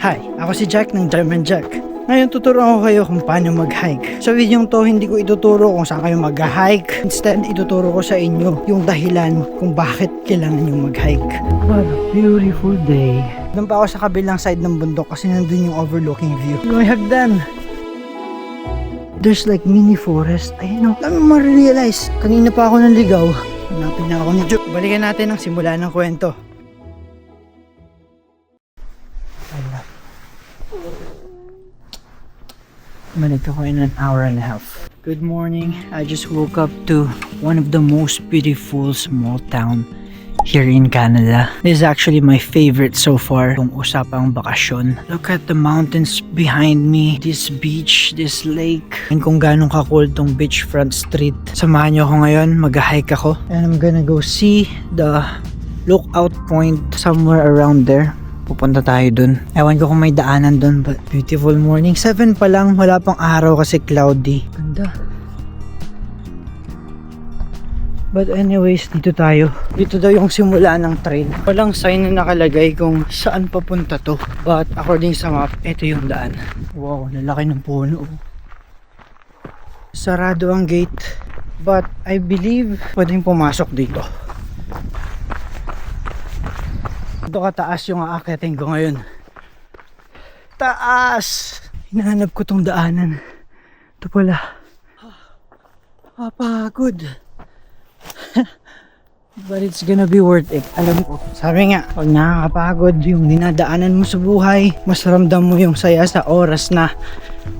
Hi, ako si Jack ng German Jack. Ngayon tuturuan ko kayo kung paano mag-hike. Sa video to, hindi ko ituturo kung saan kayo mag-hike. Instead, ituturo ko sa inyo yung dahilan kung bakit kailangan nyo mag-hike. What a beautiful day. Doon pa ako sa kabilang side ng bundok kasi nandun yung overlooking view. May hagdan. There's like mini forest. Ayun o, dami mo ma-realize. Kanina pa ako naligaw. Hanapin na ako ni Joe. Balikan natin ang simula ng kwento. Balik ako in an hour and a half. Good morning. I just woke up to one of the most beautiful small town here in Canada. This is actually my favorite so far. Kung usapang bakasyon. Look at the mountains behind me. This beach, this lake. And kung ganong ka-cool tong beachfront street. Samahan nyo ako ngayon. Mag-hike ako. And I'm gonna go see the lookout point somewhere around there. Pupunta tayo dun. Ewan ko kung may daanan dun, but beautiful morning. 7 pa lang, wala pang araw kasi cloudy. Ganda. But anyways, dito tayo. Dito daw yung simula ng trail. Walang sign na nakalagay kung saan papunta to. But according sa map, ito yung daan. Wow, lalaki ng puno. Sarado ang gate. But I believe pwedeng pumasok dito. Ito kataas yung aakyatin ko ngayon. Taas! Hinahanap ko tong daanan. Ito pala. Pagod. But it's gonna be worth it. Alam ko, sabi nga, pag nakakapagod yung dinadaanan mo sa buhay, mas ramdam mo yung saya sa oras na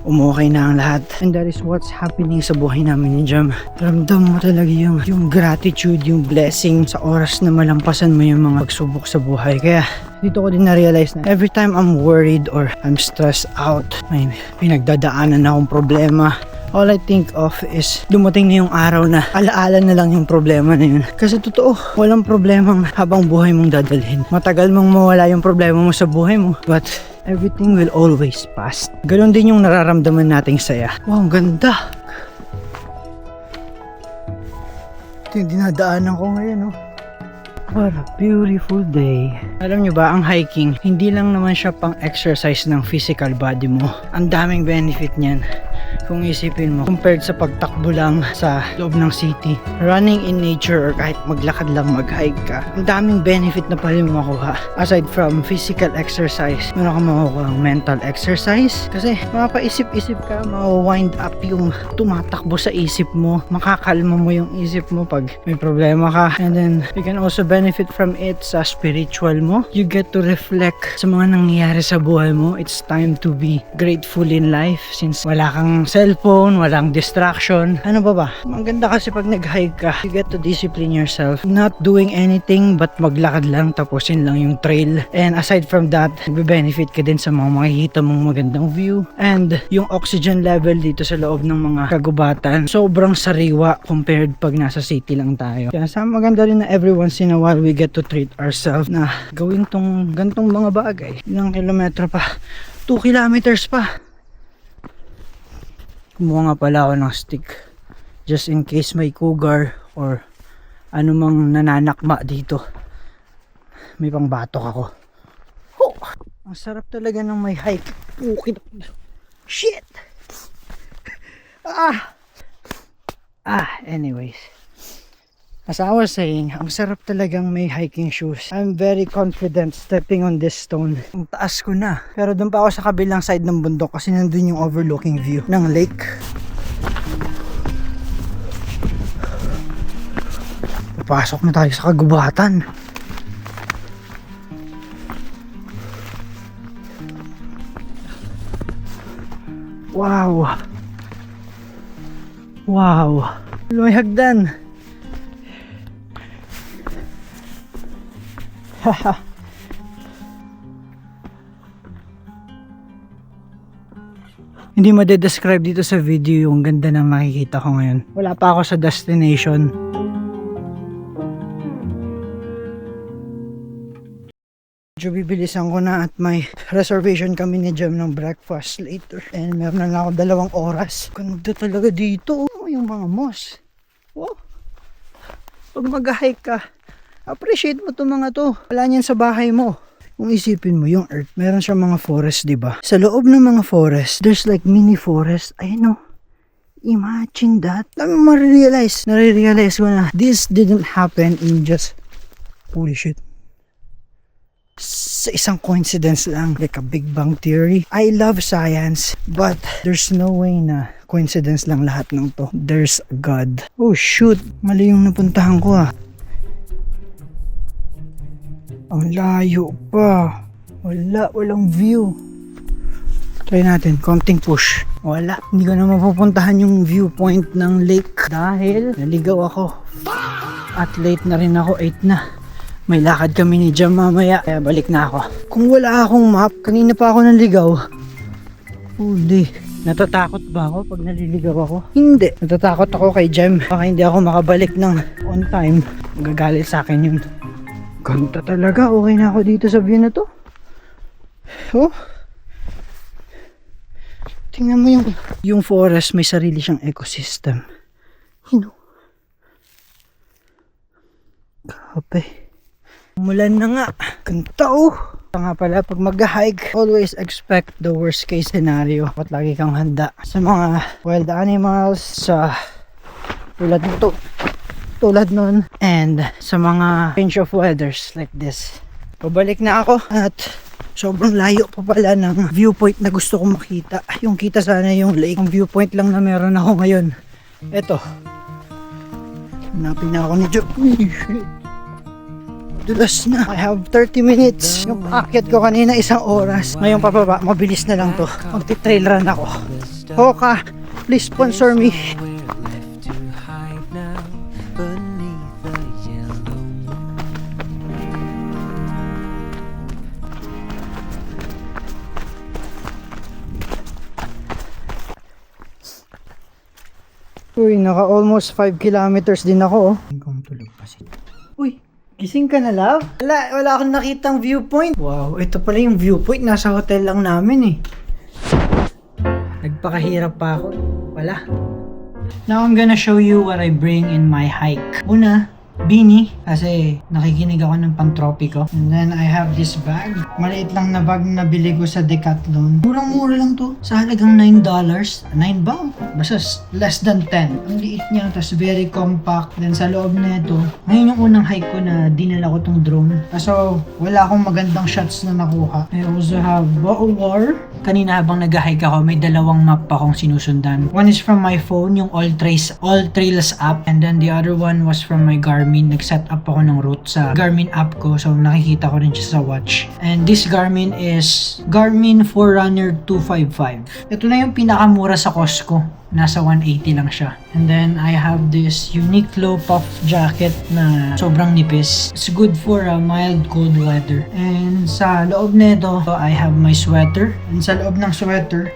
umukay na ang lahat. And that is what's happening sa buhay namin ni Jam. Ramdam mo talaga yung gratitude, yung blessing sa oras na malampasan mo yung mga pagsubok sa buhay. Kaya dito ko din na-realize na every time I'm worried or I'm stressed out, may pinagdadaanan na akong problema, all I think of is dumating na yung araw na alaala na lang yung problema na yun. Kasi totoo, walang problemang habang buhay mong dadalhin. Matagal mong mawala yung problema mo sa buhay mo, but everything will always pass. Ganon din yung nararamdaman nating saya. Wow, ang ganda! Ito yung dinadaanan ko ngayon, oh. What a beautiful day. Alam nyo ba, ang hiking, hindi lang naman siya pang exercise ng physical body mo. Ang daming benefit niyan. Kung isipin mo, compared sa pagtakbo lang sa loob ng city, running in nature or kahit maglakad lang, mag-hike ka, ang daming benefit na pala makuha. Aside from physical exercise, meron kang makukuha ang mental exercise. Kasi mapaisip-isip ka, ma-wind up yung tumatakbo sa isip mo, makakalma mo yung isip mo pag may problema ka. And then, you can also benefit from it sa spiritual mo. You get to reflect sa mga nangyayari sa buhay mo. It's time to be grateful in life since wala kang cellphone, walang distraction. Ano ba? Maganda kasi pag nag-hike ka, you get to discipline yourself. Not doing anything but maglakad lang, tapusin lang yung trail. And aside from that, nagbe-benefit ka din sa mga makikita mong magandang view. And yung oxygen level dito sa loob ng mga kagubatan, sobrang sariwa compared pag nasa city lang tayo. Kaya sa maganda rin na every once in a while we get to treat ourselves na gawin tong gantong mga bagay. Ilang kilometro pa? 2 kilometers pa. Kumuha nga pala ako ng stick just in case may cougar or anumang nananakma dito. May pangbatok ako. Oh! Ang sarap talaga ng may hike. Shit! Anyways. As I was saying, ang sarap talagang may hiking shoes. I'm very confident stepping on this stone. Ang taas ko na. Pero doon pa ako sa kabilang side ng bundok kasi nandun yung overlooking view ng lake. Pasok na tayo sa kagubatan. Wow! Wow! May hagdan! Hindi ma-describe dito sa video yung ganda na makikita ko ngayon. Wala pa ako sa destination. Medyo bibilisan ko na at may reservation kami ni Jam ng breakfast later. And meron na lang ako 2 oras. Ganda talaga dito. Oh, yung mga moss. Wow. Pag mag-hike ka, appreciate mo itong mga to. Wala niyan sa bahay mo. Kung isipin mo, yung Earth, meron siya mga forest, di ba? Sa loob ng mga forest, there's like mini forest. Ayun o. Imagine that. Nare-realize ko na this didn't happen in just, holy shit, sa isang coincidence lang, like a Big Bang Theory. I love science, but there's no way na coincidence lang lahat ng to. There's God. Oh shoot, mali yung napuntahan ko ah. Ang layo pa. Walang view. Try natin, konting push. Wala, hindi ko na mapupuntahan yung viewpoint ng lake dahil naligaw ako. At late na rin ako, 8 na. May lakad kami ni Jam mamaya, kaya balik na ako. Kung wala akong map, kanina pa ako naligaw. Holy, natatakot ba ako pag naliligaw ako? Hindi, natatakot ako kay Jam. Baka hindi ako makabalik ng on time. Magagalit sa akin yun. Ganda talaga, okay na ako dito sa view na to. Oh, tingnan mo yung forest, may sarili siyang ecosystem. You know, grabe. Umulan na nga. Ganda oh. Nga pala, pag mag-hike, always expect the worst case scenario. At lagi kang handa sa mga wild animals, sa tulad nun, and sa mga range of weathers like this. Pabalik na ako at sobrang layo pa pala ng viewpoint na gusto kong makita. Yung kita sana yung lake. Ang viewpoint lang na meron ako ngayon. Eto. Hanapin na ako ni Joe. Dulas na. I have 30 minutes. Yung paakyat ko kanina 1 oras. Ngayon pababa, mabilis na lang to. Magti-trail run ako. Hoka, please sponsor me. Uy, naka almost 5 kilometers din ako. Hindi ko matulog pa siya. Uy, gising ka na, love? Wala akong nakitang viewpoint. Wow, ito pala yung viewpoint. Nasa hotel lang namin eh. Nagpakahirap pa ako. Wala. Now I'm gonna show you what I bring in my hike. Una, beanie, kasi nakikinig ako ng pantropiko. And then I have this bag. Maliit lang na bag na nabili ko sa Decathlon. Murang-mura lang to. Sa halagang $9. 9 ba? Basta less than 10. Ang liit niya, tapos very compact. Then sa loob na ito, ngayon yung unang hike ko na dinala ko tong drone. So, wala akong magandang shots na nakuha. I also have War. Kanina habang nag-hike ako, may 2 map akong sinusundan. One is from my phone, yung All Trails app. And then the other one was from my Garmin. Nag-set up ako ng route sa Garmin app ko. So, nakikita ko rin siya sa watch. And this Garmin is Garmin Forerunner 255. Ito na yung pinakamura sa Costco. Nasa 180 lang siya. And then, I have this Uniqlo puff jacket na sobrang nipis. It's good for a mild cold weather. And sa loob nito, I have my sweater. And sa loob ng sweater,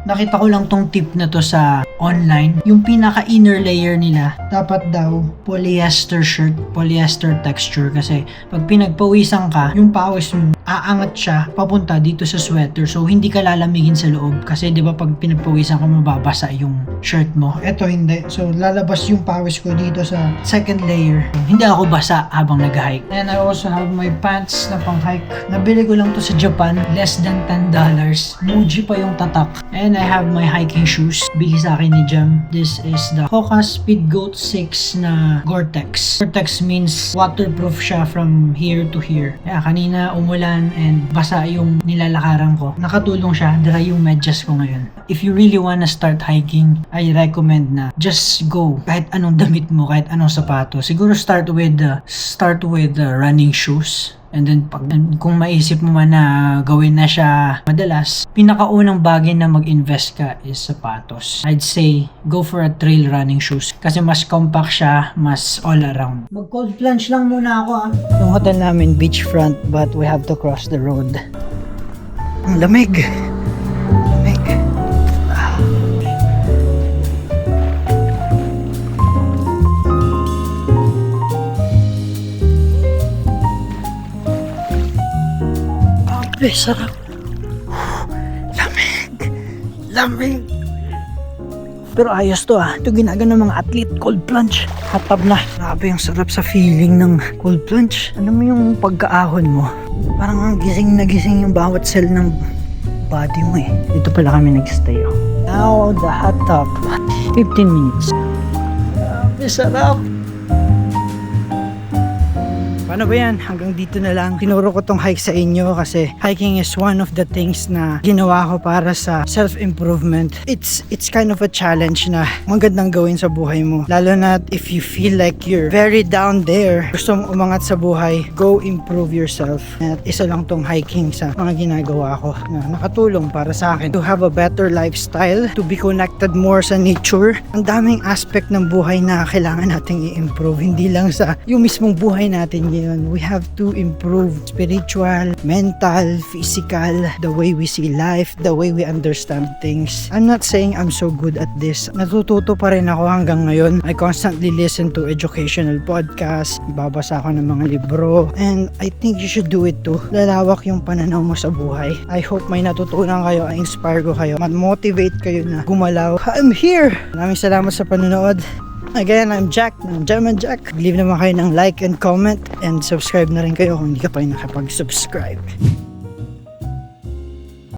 nakita ko lang tong tip na to sa online. Yung pinaka-inner layer nila, dapat daw polyester shirt, polyester texture. Kasi pag pinagpawisan ka, yung pawis mo, aangat siya papunta dito sa sweater. So, hindi ka lalamigin sa loob. Kasi, di ba, pag pinagpawisan ka, mababasa yung shirt mo. Ito, hindi. So, lalabas yung pawis ko dito sa second layer. Hindi ako basa habang nag-hike. And I also have my pants na pang-hike. Nabili ko lang to sa Japan. Less than $10. Muji pa yung tatak. And I have my hiking shoes. Bili sa akin ni Jam. This is the Hoka Speed Goat 6 na Gore-Tex. Gore-Tex means waterproof siya from here to here. Kaya kanina umulan and basa yung nilalakaran ko. Nakatulong siya, dry yung medyas ko ngayon. If you really wanna start hiking, I recommend na just go. Kahit anong damit mo, kahit anong sapato. Siguro start with running shoes. And then, kung maisip mo man na gawin na siya madalas, pinakaunang bagay na mag-invest ka is sapatos. I'd say, go for a trail running shoes. Kasi mas compact siya, mas all around. Mag-cold plunge lang muna ako ah. Yung hotel namin, beachfront, but we have to cross the road. Ang lamig. Lamig. Sarap. Lamig. Lamig. Pero ayos to ito ginagawa ng mga athlete, cold plunge. Hot tub na. Grabe yung sarap sa feeling ng cold plunge. Ano mo yung pagkaahon mo? Parang ang gising na gising yung bawat cell ng body mo Dito pala kami nagstay Now the hot tub. 15 minutes. Grabe sarap. Paano ba yan? Hanggang dito na lang. Tinuro ko tong hike sa inyo kasi hiking is one of the things na ginawa ko para sa self-improvement. It's kind of a challenge na magandang gawin sa buhay mo. Lalo na if you feel like you're very down there, gusto mong umangat sa buhay, go improve yourself. At isa lang tong hiking sa mga ginagawa ko na nakatulong para sa akin to have a better lifestyle, to be connected more sa nature. Ang daming aspect ng buhay na kailangan nating i-improve. Hindi lang sa yung mismong buhay natin yun. We have to improve spiritual, mental, physical, the way we see life, the way we understand things. I'm not saying I'm so good at this. Natututo pa rin ako hanggang ngayon. I constantly listen to educational podcasts, babasa ako ng mga libro, and I think you should do it too. Lalawak yung pananaw mo sa buhay. I hope may natutunan kayo, I-inspire ko kayo, ma-motivate kayo na gumalaw. I'm here! Maraming salamat sa panonood. Again, I'm Jack ng German Jack. Leave naman kayo ng like and comment and subscribe na rin kayo kung hindi ka pa rin nakapag-subscribe.